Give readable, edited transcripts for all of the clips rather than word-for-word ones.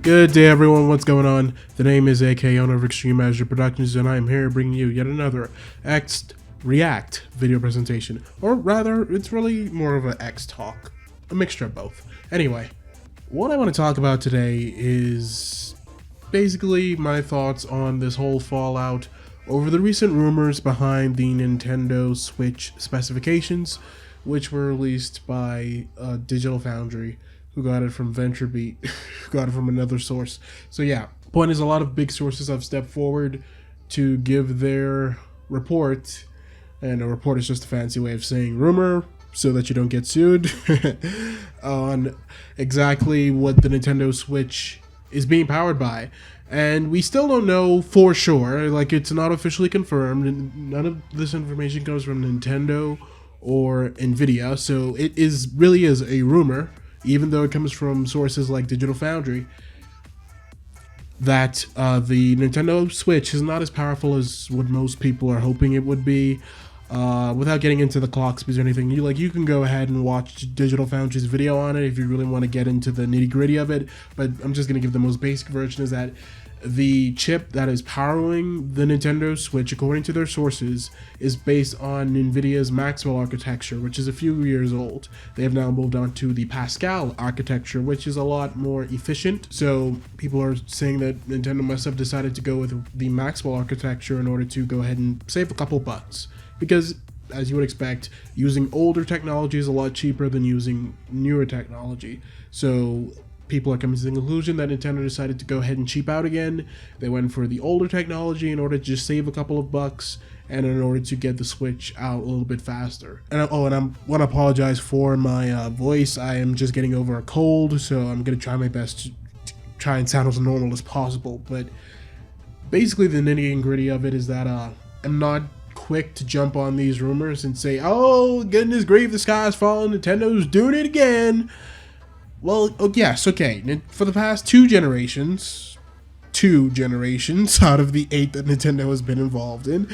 Good day everyone, what's going on? The name is AK owner of eXtremeAzure Productions, and I am here bringing you yet another React video presentation. Or rather, it's really more of an X talk. A mixture of both. Anyway, what I want to talk about today is basically my thoughts on this whole fallout over the recent rumors behind the Nintendo Switch specifications, which were released by Digital Foundry, who got it from VentureBeat, who got it from another source. So yeah, point is a lot of big sources have stepped forward to give their report, and a report is just a fancy way of saying rumor so that you don't get sued, on exactly what the Nintendo Switch is being powered by. And we still don't know for sure, like it's not officially confirmed, and none of this information comes from Nintendo or Nvidia, so it really is a rumor, even though it comes from sources like Digital Foundry, that the Nintendo Switch is not as powerful as what most people are hoping it would be. Without getting into the clock speeds or anything, you can go ahead and watch Digital Foundry's video on it if you really want to get into the nitty gritty of it, but I'm just going to give the most basic version. Is that the chip that is powering the Nintendo Switch, according to their sources, is based on Nvidia's Maxwell architecture, which is a few years old. They have now moved on to the Pascal architecture, which is a lot more efficient. So people are saying that Nintendo must have decided to go with the Maxwell architecture in order to go ahead and save a couple bucks. Because, as you would expect, using older technology is a lot cheaper than using newer technology. So people are coming to the conclusion that Nintendo decided to go ahead and cheap out again. They went for the older technology in order to just save a couple of bucks, and in order to get the Switch out a little bit faster. And I want to apologize for my voice. I am just getting over a cold, so I'm going to try my best to try and sound as normal as possible. But basically the nitty and gritty of it is that I'm not quick to jump on these rumors and say, oh goodness grief, the sky's falling, Nintendo's doing it again. Well, yes, okay, for the past two generations out of the 8 that Nintendo has been involved in,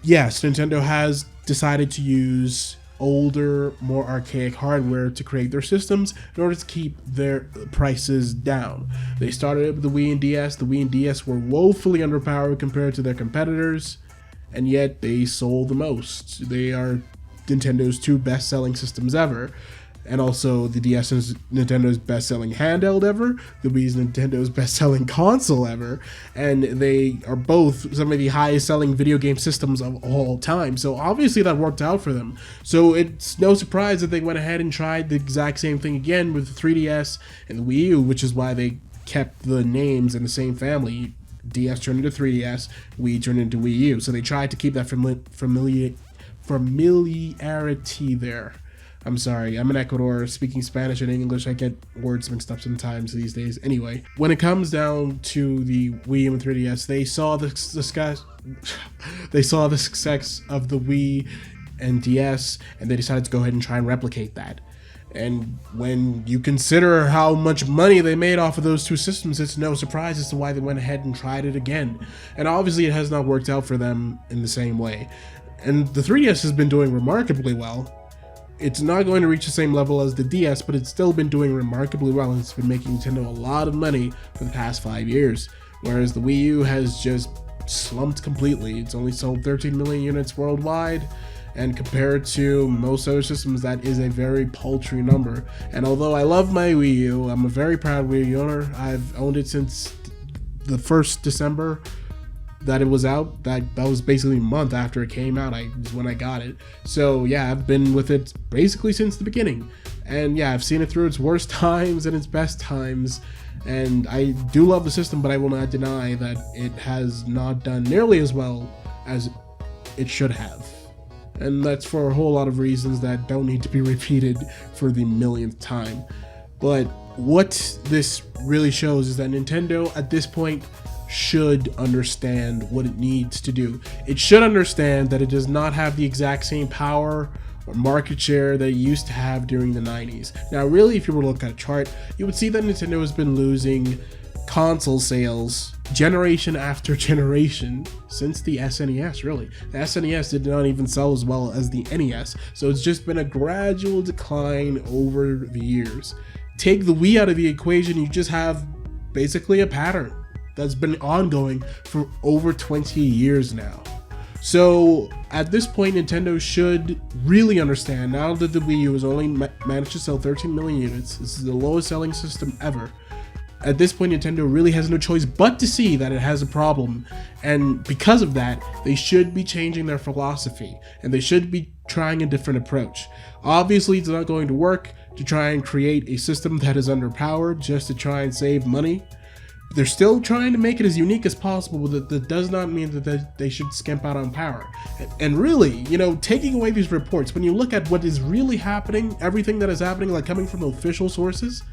yes, Nintendo has decided to use older, more archaic hardware to create their systems in order to keep their prices down. They started with the Wii and DS. The Wii and DS were woefully underpowered compared to their competitors, and yet they sold the most. They are Nintendo's 2 best-selling systems ever. And also, the DS is Nintendo's best-selling handheld ever, the Wii is Nintendo's best-selling console ever, and they are both some of the highest-selling video game systems of all time, so obviously that worked out for them. So it's no surprise that they went ahead and tried the exact same thing again with the 3DS and the Wii U, which is why they kept the names in the same family. DS turned into 3DS, Wii turned into Wii U, so they tried to keep that familiarity there. I'm sorry, I'm in Ecuador, speaking Spanish and English, I get words mixed up sometimes these days. Anyway, when it comes down to the Wii U and 3DS, they saw the success of the Wii and DS, and they decided to go ahead and try and replicate that. And when you consider how much money they made off of those two systems, it's no surprise as to why they went ahead and tried it again. And obviously it has not worked out for them in the same way. And the 3DS has been doing remarkably well. It's not going to reach the same level as the DS, but it's still been doing remarkably well, and it's been making Nintendo a lot of money for the past 5 years. Whereas the Wii U has just slumped completely. It's only sold 13 million units worldwide, and compared to most other systems, that is a very paltry number. And although I love my Wii U, I'm a very proud Wii U owner. I've owned it since the 1st December that it was out. That was basically a month after it came out is when I got it. So yeah, I've been with it basically since the beginning, and yeah, I've seen it through its worst times and its best times, and I do love the system, but I will not deny that it has not done nearly as well as it should have, and that's for a whole lot of reasons that don't need to be repeated for the millionth time. But what this really shows is that Nintendo at this point should understand what it needs to do. It should understand that it does not have the exact same power or market share that it used to have during the 90s. Now really, if you were to look at a chart, you would see that Nintendo has been losing console sales generation after generation since the SNES, really. The SNES did not even sell as well as the NES, so it's just been a gradual decline over the years. take the Wii out of the equation, you just have basically a pattern that's been ongoing for over 20 years now. So at this point, Nintendo should really understand, now that the Wii U has only managed to sell 13 million units, this is the lowest selling system ever. At this point, Nintendo really has no choice but to see that it has a problem, and because of that, they should be changing their philosophy, and they should be trying a different approach. Obviously, it's not going to work to try and create a system that is underpowered just to try and save money. They're still trying to make it as unique as possible, but that does not mean that they should skimp out on power. And really, you know, taking away these reports, when you look at what is really happening, everything that is happening, like coming from official sources,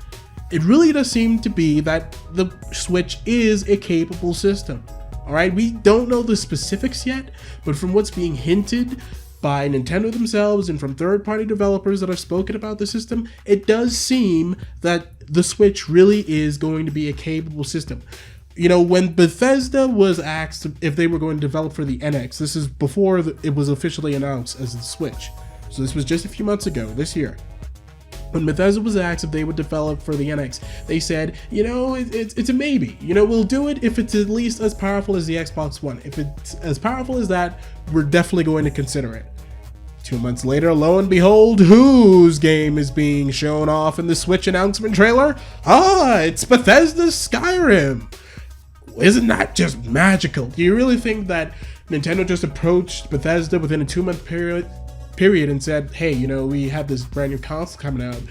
it really does seem to be that the Switch is a capable system. Alright, we don't know the specifics yet, but from what's being hinted by Nintendo themselves and from third-party developers that have spoken about the system, it does seem that the Switch really is going to be a capable system. You know, when Bethesda was asked if they were going to develop for the NX, this is before it was officially announced as the Switch. So this was just a few months ago, this year. When Bethesda was asked if they would develop for the NX, they said, you know, it's a maybe. You know, we'll do it if it's at least as powerful as the Xbox One. If it's as powerful as that, we're definitely going to consider it. 2 months later, lo and behold, whose game is being shown off in the Switch announcement trailer? It's Bethesda's Skyrim. Isn't that just magical? Do you really think that Nintendo just approached Bethesda within a 2-month period and said, hey, you know, we have this brand new console coming out,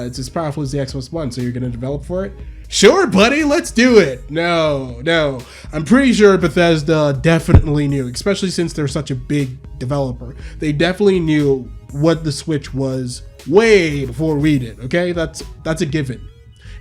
it's as powerful as the Xbox One, so you're going to develop for it? Sure, buddy, let's do it. No, I'm pretty sure Bethesda definitely knew, especially since they're such a big developer. They definitely knew what the Switch was way before we did, okay? That's a given.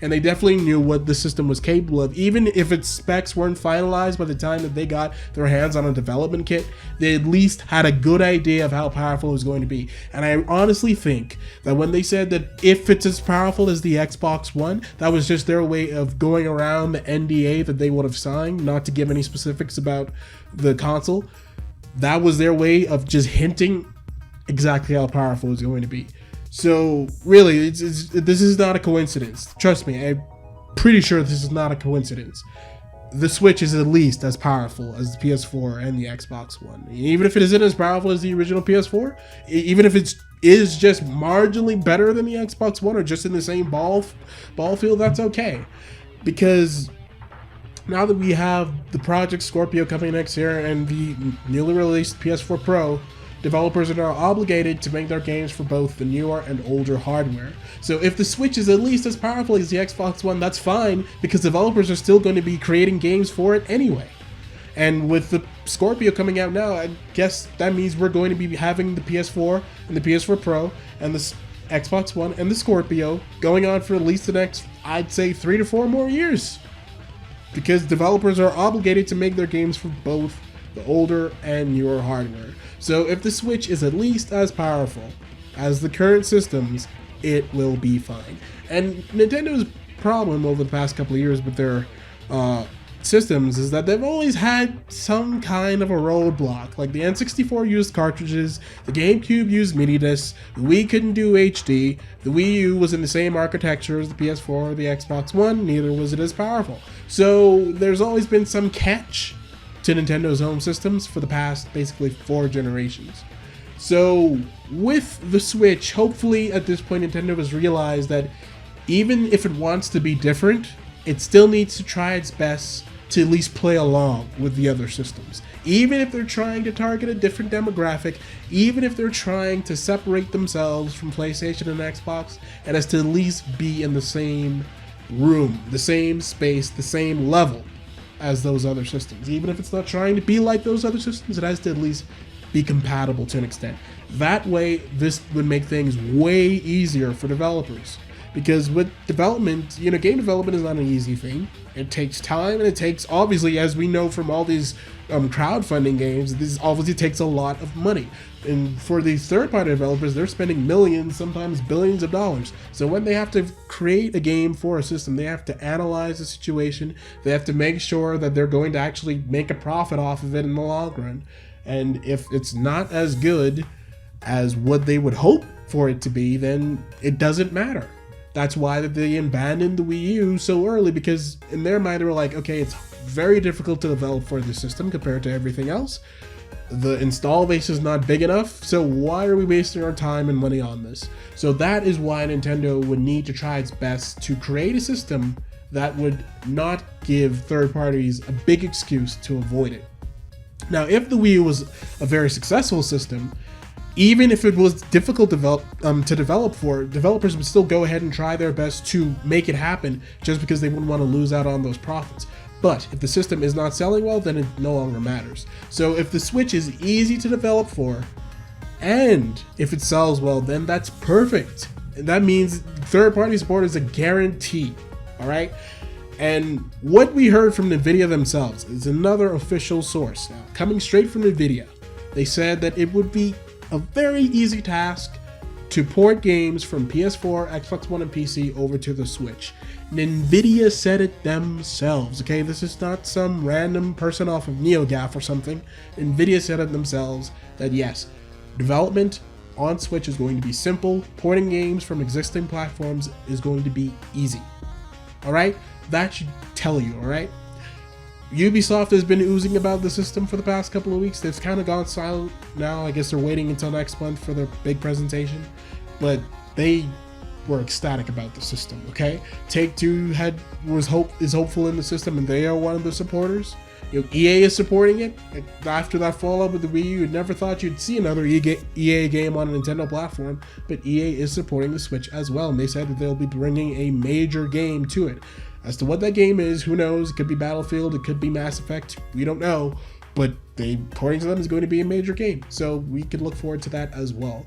And they definitely knew what the system was capable of. Even if its specs weren't finalized by the time that they got their hands on a development kit, they at least had a good idea of how powerful it was going to be. And I honestly think that when they said that if it's as powerful as the Xbox One, that was just their way of going around the NDA that they would have signed, not to give any specifics about the console. That was their way of just hinting exactly how powerful it's going to be. So really, this is not a coincidence. Trust me, I'm pretty sure this is not a coincidence. The Switch is at least as powerful as the PS4 and the Xbox One. Even if it isn't as powerful as the original PS4, even if it is just marginally better than the Xbox One or just in the same ball field, that's okay. Because now that we have the Project Scorpio coming next year and the newly released PS4 Pro, developers are now obligated to make their games for both the newer and older hardware. So if the Switch is at least as powerful as the Xbox One, that's fine, because developers are still going to be creating games for it anyway. And with the Scorpio coming out now, I guess that means we're going to be having the PS4 and the PS4 Pro and the Xbox One and the Scorpio going on for at least the next, I'd say, 3 to 4 more years. Because developers are obligated to make their games for both the older and newer hardware. So if the Switch is at least as powerful as the current systems, it will be fine. And Nintendo's problem over the past couple of years with their systems is that they've always had some kind of a roadblock. Like the N64 used cartridges, the GameCube used mini discs, the Wii couldn't do HD, the Wii U was in the same architecture as the PS4 or the Xbox One, neither was it as powerful. So there's always been some catch to Nintendo's home systems for the past basically 4 generations. So with the Switch, hopefully at this point Nintendo has realized that even if it wants to be different, it still needs to try its best to at least play along with the other systems. Even if they're trying to target a different demographic, even if they're trying to separate themselves from PlayStation and Xbox, it has to at least be in the same room, the same space, the same level as those other systems. Even if it's not trying to be like those other systems, it has to at least be compatible to an extent. That way, this would make things way easier for developers. Because with development, you know, game development is not an easy thing. It takes time, and it takes, obviously, as we know from all these crowdfunding games, this obviously takes a lot of money. And for these third-party developers, they're spending millions, sometimes billions of dollars. So when they have to create a game for a system, they have to analyze the situation. They have to make sure that they're going to actually make a profit off of it in the long run. And if it's not as good as what they would hope for it to be, then it doesn't matter. That's why they abandoned the Wii U so early, because in their mind they were like, okay, it's very difficult to develop for the system compared to everything else. The install base is not big enough, so why are we wasting our time and money on this? So that is why Nintendo would need to try its best to create a system that would not give third parties a big excuse to avoid it. Now, if the Wii U was a very successful system, even if it was difficult to develop for, developers would still go ahead and try their best to make it happen, just because they wouldn't want to lose out on those profits. But if the system is not selling well, then it no longer matters. So if the Switch is easy to develop for, and if it sells well, then that's perfect. And that means third-party support is a guarantee, all right? And what we heard from NVIDIA themselves is another official source. Now, coming straight from NVIDIA, they said that it would be a very easy task to port games from PS4, Xbox One, and PC over to the Switch. NVIDIA said it themselves, okay? This is not some random person off of NeoGAF or something. NVIDIA said it themselves that yes, development on Switch is going to be simple. Porting games from existing platforms is going to be easy. All right? That should tell you, all right? Ubisoft has been oozing about the system for the past couple of weeks. They've kind of gone silent now. I guess they're waiting until next month for their big presentation. But they were ecstatic about the system, okay? Take-Two is hopeful in the system, and they are one of the supporters. You know, EA is supporting it. After that fallout with the Wii U, you never thought you'd see another EA game on a Nintendo platform, but EA is supporting the Switch as well, and they said that they'll be bringing a major game to it. As to what that game is, who knows? It could be Battlefield, it could be Mass Effect, we don't know, but according to them, is going to be a major game, so we can look forward to that as well.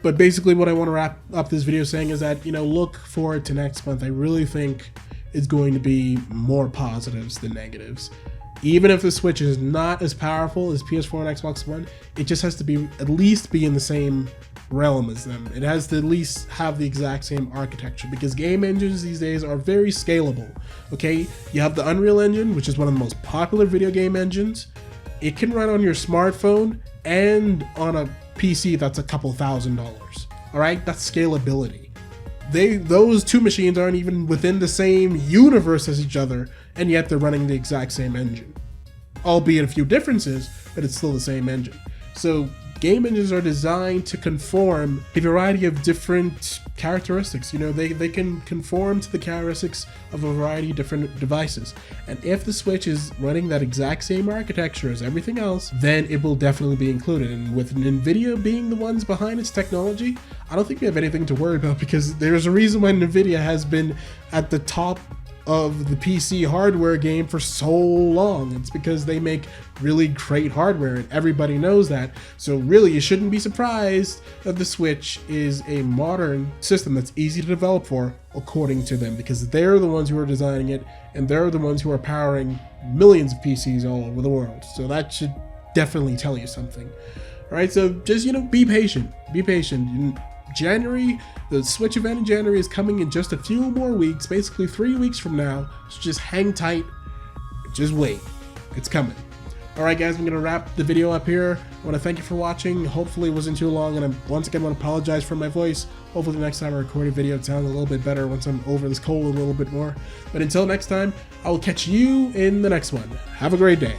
But basically what I want to wrap up this video saying is that, you know, look forward to next month. I really think it's going to be more positives than negatives. Even if the Switch is not as powerful as PS4 and Xbox One, it just has to at least be in the same realm as them. It has to at least have the exact same architecture, because game engines these days are very scalable. Okay, you have the Unreal Engine, which is one of the most popular video game engines. It can run on your smartphone and on a PC that's a couple $1,000s. All right, that's scalability. Those two machines aren't even within the same universe as each other, and yet they're running the exact same engine, albeit a few differences, but it's still the same engine. So game engines are designed to conform a variety of different characteristics. You know, they can conform to the characteristics of a variety of different devices. And if the Switch is running that exact same architecture as everything else, then it will definitely be included. And with NVIDIA being the ones behind its technology, I don't think we have anything to worry about, because there's a reason why NVIDIA has been at the top of the PC hardware game for so long. It's because they make really great hardware, and everybody knows that. So really, you shouldn't be surprised that the Switch is a modern system that's easy to develop for, according to them, because they're the ones who are designing it, and they're the ones who are powering millions of PCs all over the world. So that should definitely tell you something. All right, so just, you know, be patient. Be patient. January, the Switch event in January is coming in just a few more weeks, basically 3 weeks from now. So just hang tight, just wait, it's coming. All right, guys, I'm gonna wrap the video up here. I want to thank you for watching. Hopefully it wasn't too long, and I once again want to apologize for my voice. Hopefully the next time I record a video it sounds a little bit better once I'm over this cold a little bit more. But until next time, I will catch you in the next one. Have a great day.